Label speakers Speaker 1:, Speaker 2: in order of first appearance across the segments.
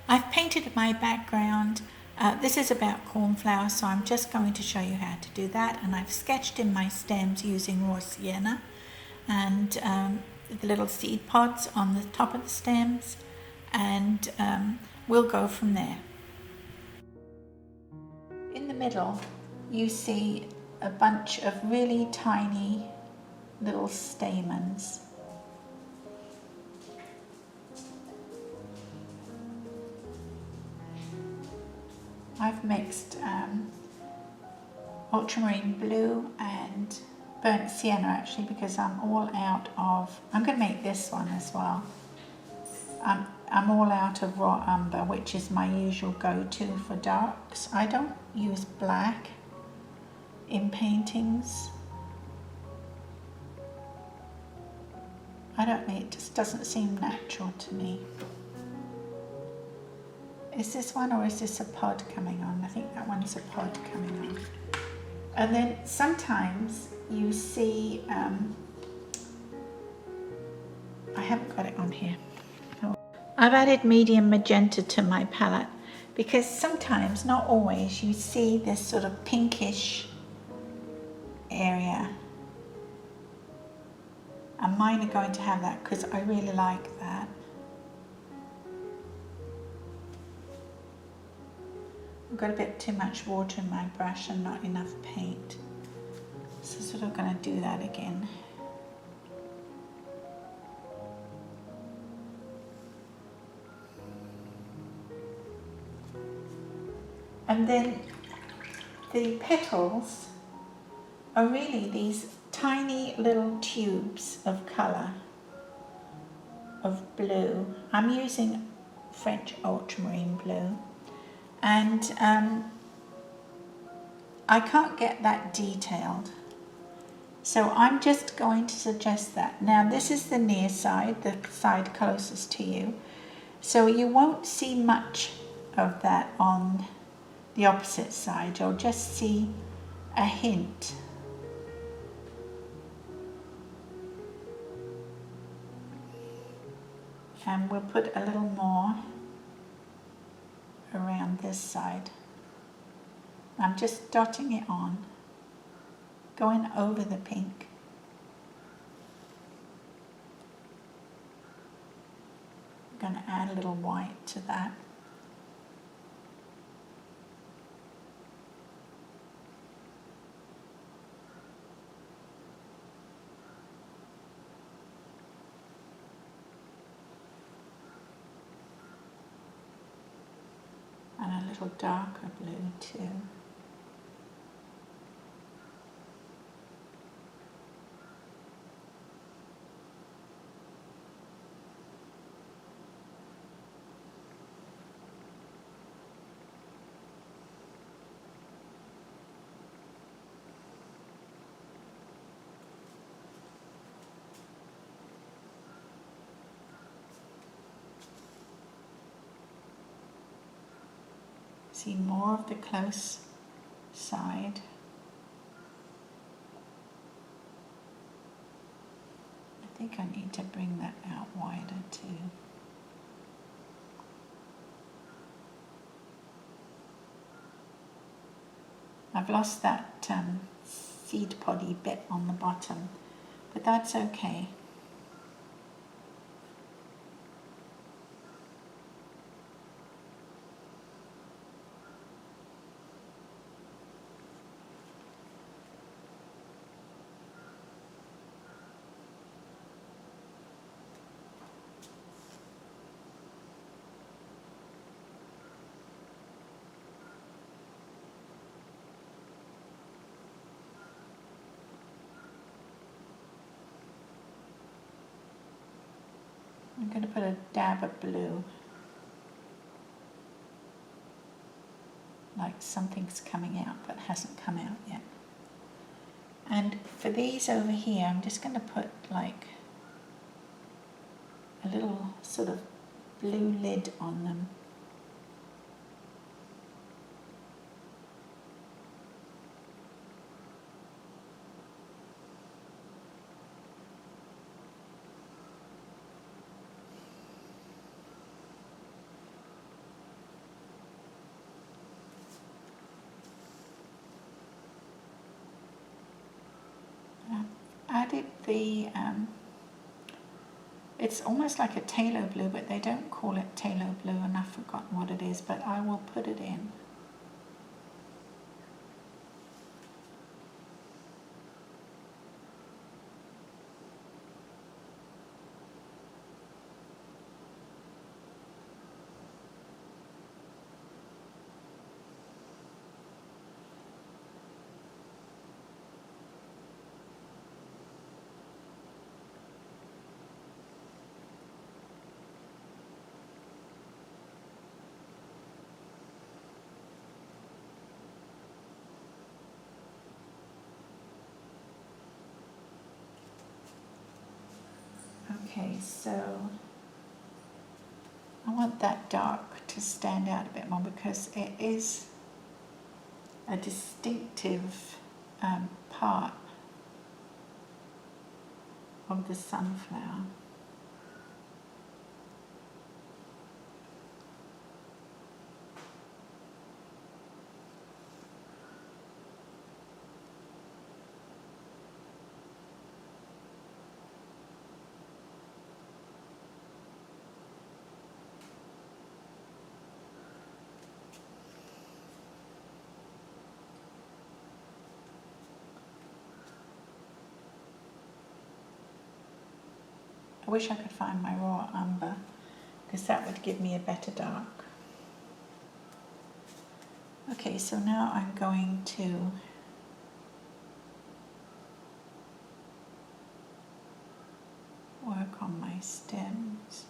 Speaker 1: I've painted my background. This is about cornflowers, so I'm just going to show you how to do that. And I've sketched in my stems using raw sienna and the little seed pods on the top of the stems, and we'll go from there. In the middle, you see a bunch of really tiny little stamens. I've mixed ultramarine blue and burnt sienna actually, because I'm all out of, I'm going to make this one as well. I'm all out of raw umber, which is my usual go-to for darks. I don't use black in paintings. I don't know, it just doesn't seem natural to me. Is this one, or is this a pod coming on? I think that one's a pod coming on. And then sometimes you see, I haven't got it on here. I've added medium magenta to my palette because sometimes, not always, you see this sort of pinkish area. And mine are going to have that because I really like that. I've got a bit too much water in my brush and not enough paint. So sort of going to do that again. And then the petals are really these tiny little tubes of colour, of blue. I'm using French ultramarine blue. And I can't get that detailed, so I'm just going to suggest that. Now this is the near side, the side closest to you, so you won't see much of that on the opposite side. You'll just see a hint. And we'll put a little more around this side. I'm just dotting it on, going over the pink. I'm going to add a little white to that. And a little darker blue too. See more of the close side. I think I need to bring that out wider too. I've lost that seed poddy bit on the bottom, but that's okay. I'm going to put a dab of blue, like something's coming out but hasn't come out yet. And for these over here, I'm just going to put like a little sort of blue lid on them. added the, it's almost like a phthalo blue, but they don't call it phthalo blue, and I've forgotten what it is, but I will put it in. Okay, so I want that dark to stand out a bit more because it is a distinctive part of the sunflower. I wish I could find my raw umber because that would give me a better dark. Okay, so now I'm going to work on my stems.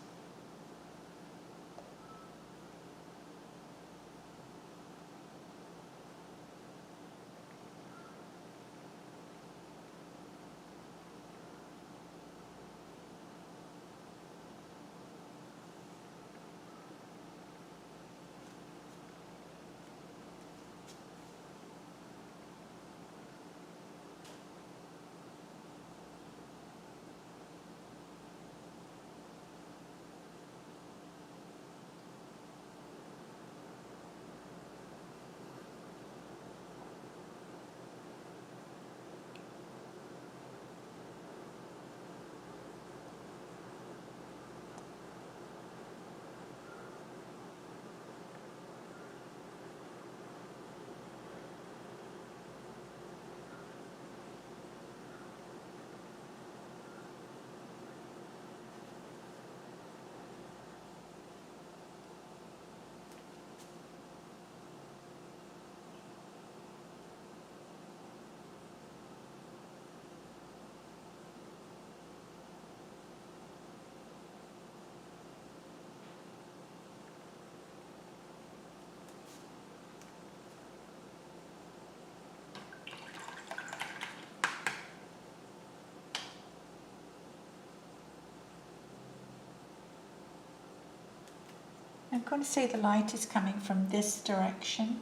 Speaker 1: I'm going to say the light is coming from this direction,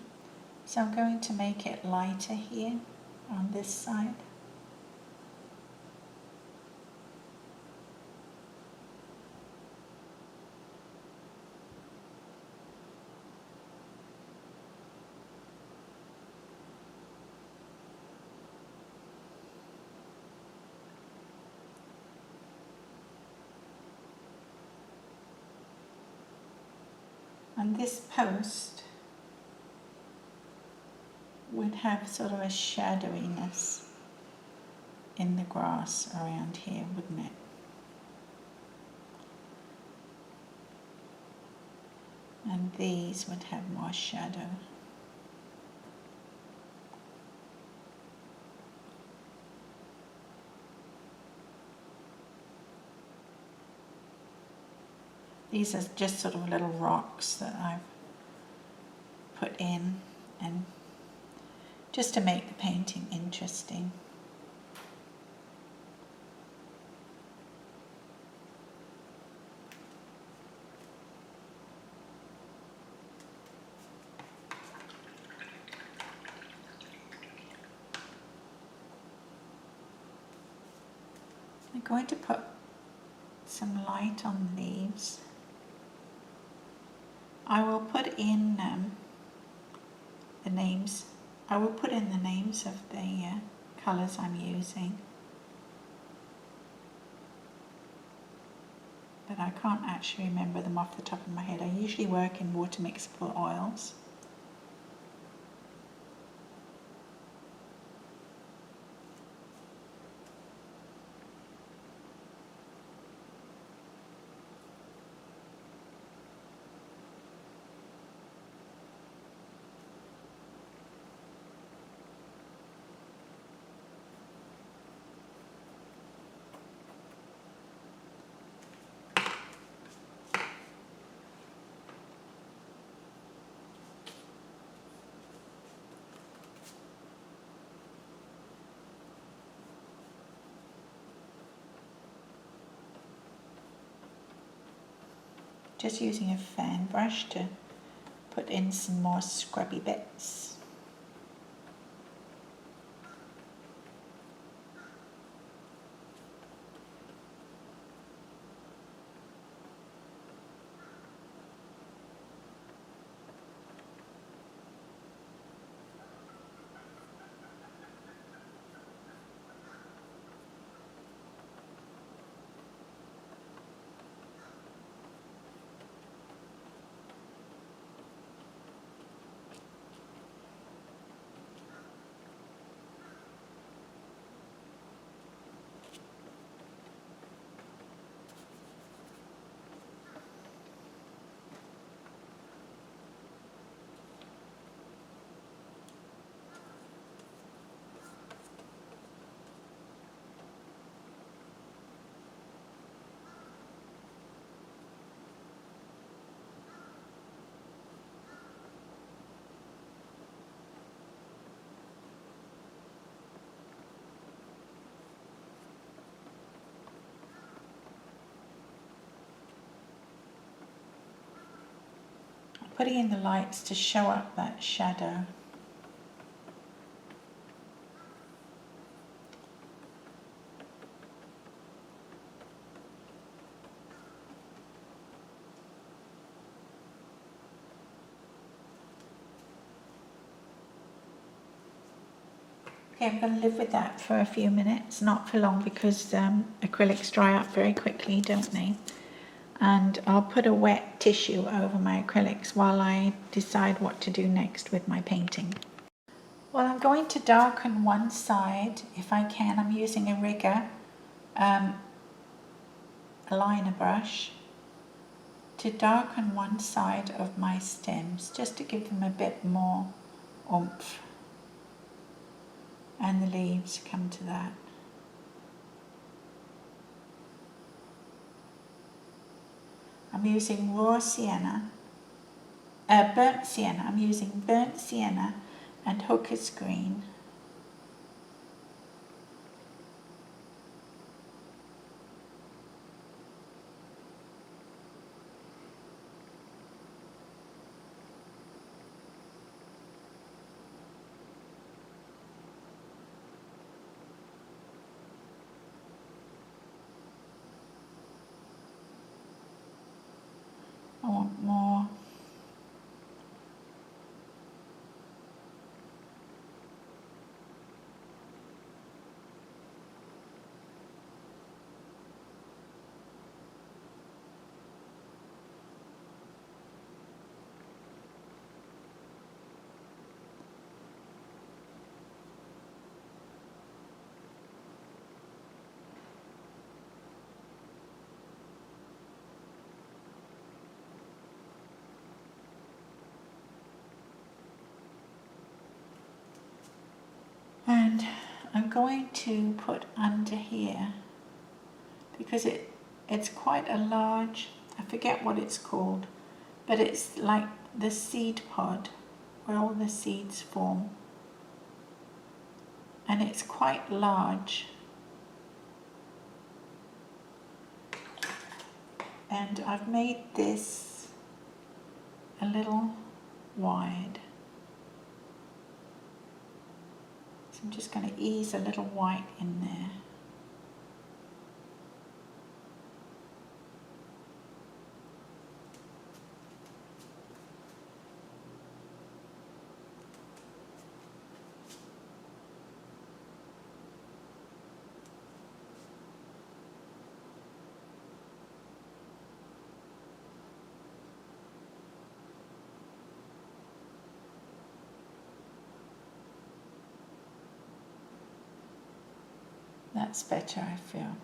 Speaker 1: so I'm going to make it lighter here on this side. And this post would have sort of a shadowiness in the grass around here, wouldn't it? And these would have more shadow. These are just sort of little rocks that I've put in, and just to make the painting interesting. I'm going to put some light on the leaves. I will put in the names. I will put in the names of the colours I'm using. but I can't actually remember them off the top of my head. I usually work in water mixable oils. Just using a fan brush to put in some more scrubby bits. Putting in the lights to show up that shadow. Okay, I'm going to live with that for a few minutes, not for long, because acrylics dry up very quickly, don't they? And I'll put a wet tissue over my acrylics while I decide what to do next with my painting. Well, I'm going to darken one side if I can. I'm using a rigger, a liner brush, to darken one side of my stems, just to give them a bit more oomph. And the leaves come to that. I'm using raw sienna, burnt sienna. I'm using burnt sienna and hooker's green. I want more. And I'm going to put under here, because it's quite a large, I forget what it's called, but it's like the seed pod where all the seeds form. And it's quite large. And I've made this a little wide. So I'm just going to ease a little white in there. That's better, I feel.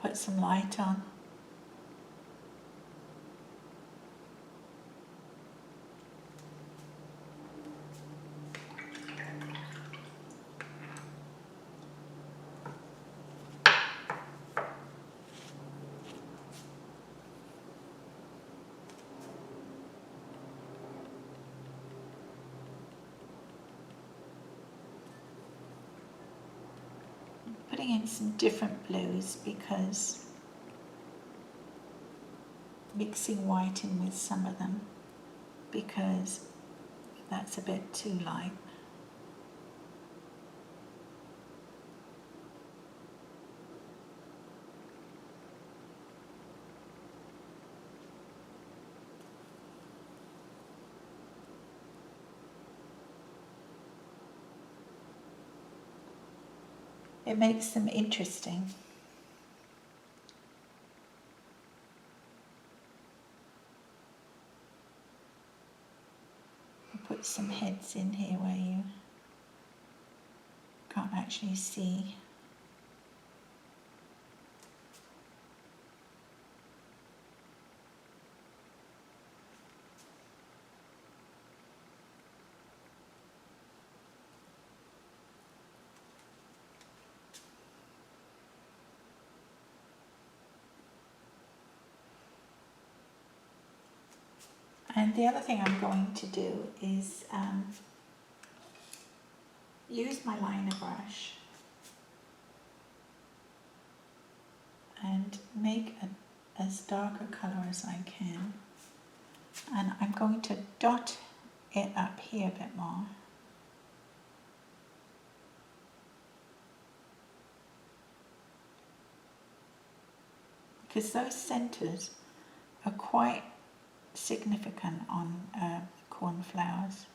Speaker 1: Put some light on. Putting in some different blues because mixing white in with some of them because that's a bit too light. It makes them interesting. I'll put some heads in here where you can't actually see. And the other thing I'm going to do is use my liner brush and make as dark a colour as I can. And I'm going to dot it up here a bit more. Because those centres are quite significant on cornflowers.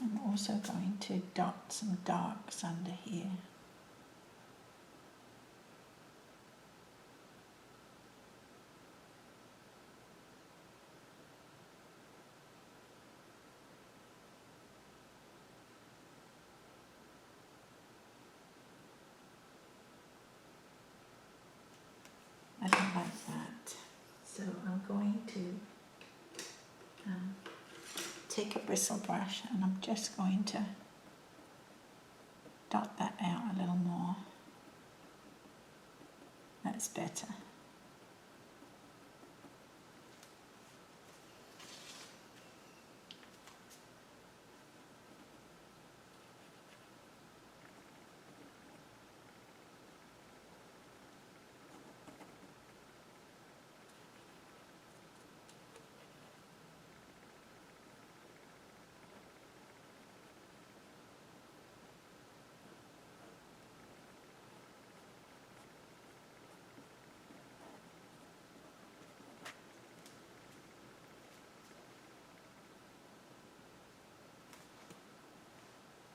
Speaker 1: I'm also going to dot some darks under here. I don't like that, so I'm going to take a bristle brush and I'm just going to dot that out a little more. That's better.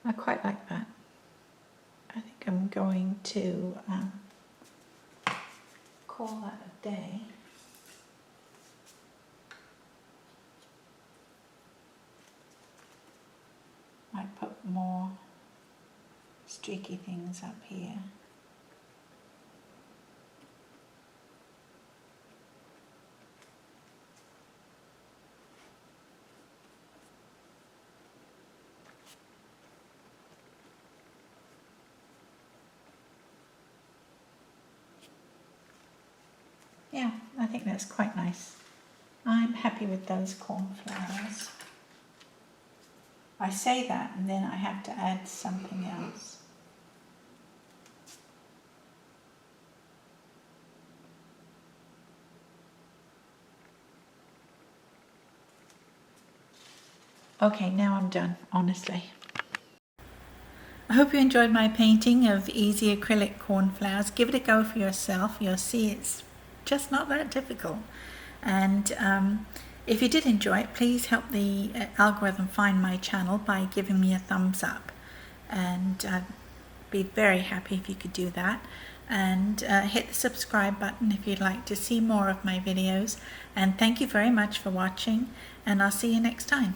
Speaker 1: I quite like that. I think I'm going to call that a day. Might put more streaky things up here. Yeah, I think that's quite nice. I'm happy with those cornflowers. I say that and then I have to add something else. Okay, now I'm done, honestly. I hope you enjoyed my painting of easy acrylic cornflowers. Give it a go for yourself. You'll see it's just not that difficult. And if you did enjoy it, please help the algorithm find my channel by giving me a thumbs up. And I'd be very happy if you could do that. And hit the subscribe button if you'd like to see more of my videos. And thank you very much for watching, and I'll see you next time.